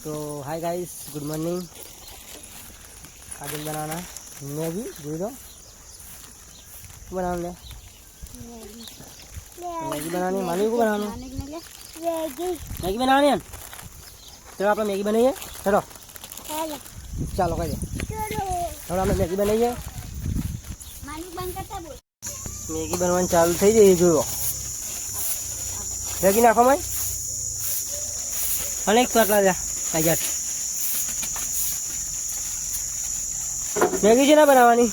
तो hi guys, good morning. आज बनाना Maggi, दे दो बनाने। मैगी बनानी, मानी को बनाना मैगी बनानी है। चलो आप मैगी बनाइए। चलो चलो कह चलो आप मैगी बनाइए। मैगी बनवा चालू थी जाइए। जो मैगी नाखो मैं अनेक प्रकार तैयार मैगी છે ને બનાવવાની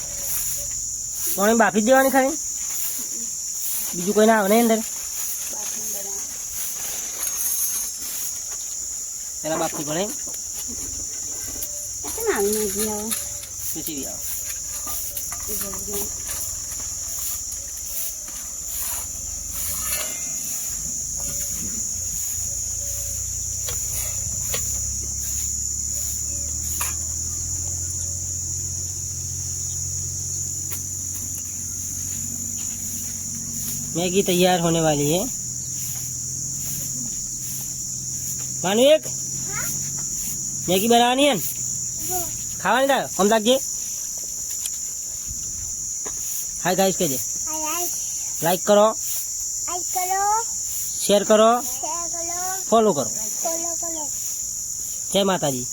કોને બાફી જ દેવાની ખાલી બીજું કોઈ ના આવે ને અંદર પેલા બાફી પડે પછી આવે मैगी तैयार होने वाली है। मानू एक मैगी बनानी है खावा नहीं था हम लागे। हाय गाइस कह दे लाइक करो शेयर करो फॉलो करो। जय माता जी।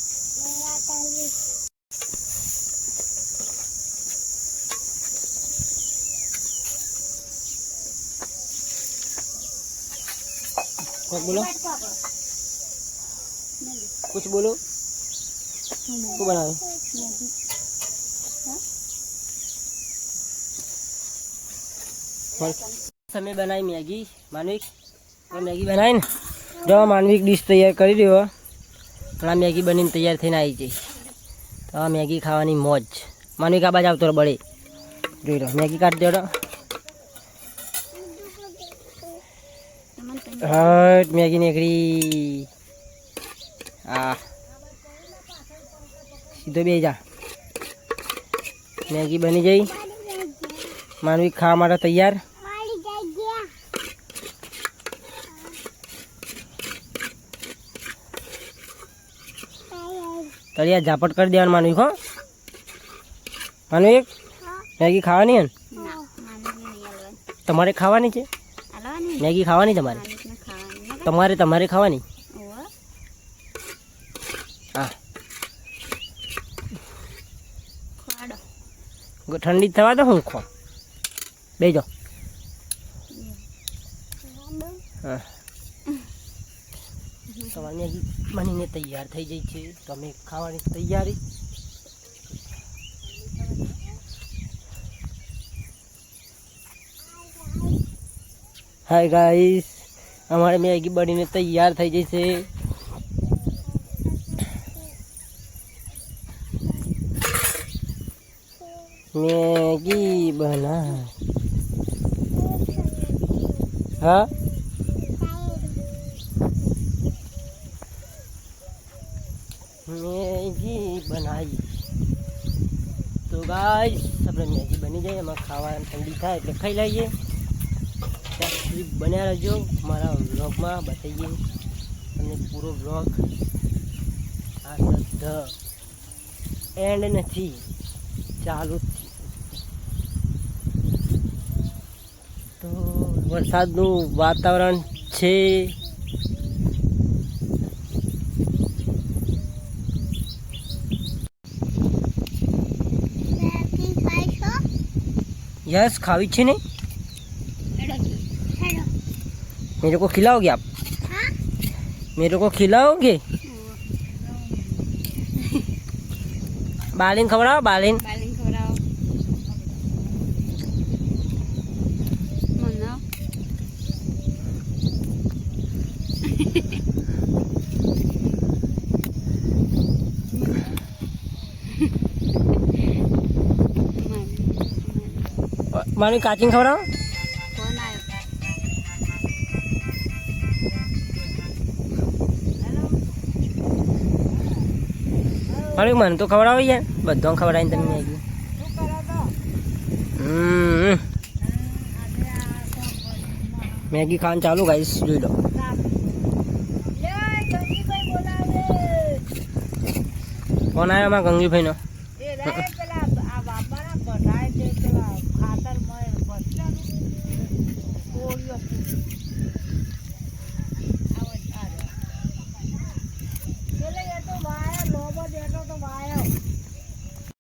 बोलो कुछ बोलो तू बना समय बनाई मैगी मानविक और मैगी बनाई ने जो मानविक डिश तैयार कर दियो आ मैगी बनी तैयार थी आई जाए तो आ मैगी खावानी मौज। मानविक आ बाज आवतो बड़े जो लो मैगी काट दो। हट मैगी निकली आ सीधो बे जा मैगी बनी गई। मानवी खावा माटे तैयार। तरिया झापट कर दिया मानवी को। मानवी मैगी खावानी है तमारे खावानी छे मैगी खावानी तमारे तमारे खावानी हाँ ठंडी थवा दो हूँ खो बेजो हाँ તમારી મેગી બનીને તૈયાર થઈ જાય છે તો અમે ખાવાની તૈયારી। हाय गाइस हमारे मैगी बनीने तैयार થઈ ગઈ છે। मैगी बना हाँ मैगी बनाई तो गाइस अपने मैगी बनी जाए एम खावा ठंडी थाय એટલે ખાઈ લઈએ। बने रहो हमारा व्लॉग में बताइए हमने पूरा व्लॉग आ एंड नहीं चालू तो वरसादनु वातावरण छे। यस खावी छे ने मेरे को खिलाओगे आप? हाँ? मेरे को खिलाओगे? बालिन खवड़ाओ बालिन खवड़ाओ मनो मानी काचिंग खवड़ाओ अरे मन तो खवड़ाओ यार बधो खवड़ाई तने मैगी। मैगी खान चालू गाइस जो लो ફોન આવ્યો અમારા ગંગીભાઈનો. એ રે પેલા આ બાપાના બધાય તે પેલા ખાતર